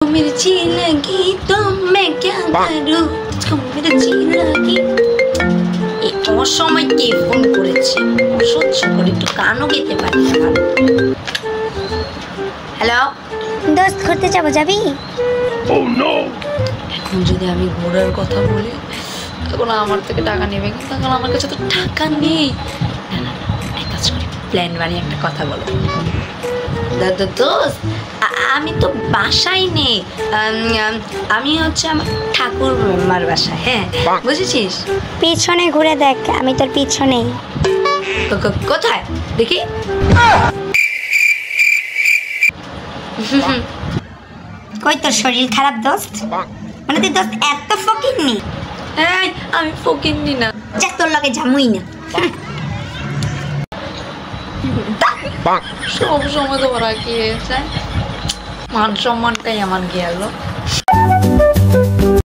मेरी जी लगी तो मैं क्या करूं तुझको मेरी जी लगी এই অসময় কে ফোন করেছে অসহ্য করে একটু গানও গেতে পারি না হ্যালো দোস্ত ঘুরতে যাবি এখন যদি আমি ঘোরার কথা বলি তখন আমার থেকে টাকা নেবে কিন্তু এখন আমার কাছে তো টাকা নেই না না এক কাজ করি প্ল্যান বানিয়ে একটা কথা বলো দাদা দোস্ত আমি তো বাসায় নেই আমি হচ্ছে আমার ঠাকুর মার বাসায় হ্যাঁ বুঝেছিস পিছনে ঘুরে দেখ আমি তোর পিছনেই কোথায় দেখি কই তোর শরীর খারাপ দোস্ত মানে তুই দোস্ত এত ফকিরনি এই আমি ফকিরনি না যা তোর লগে জামুই না সব সময় তোমার কি মান সম্মানটাই আমার গেল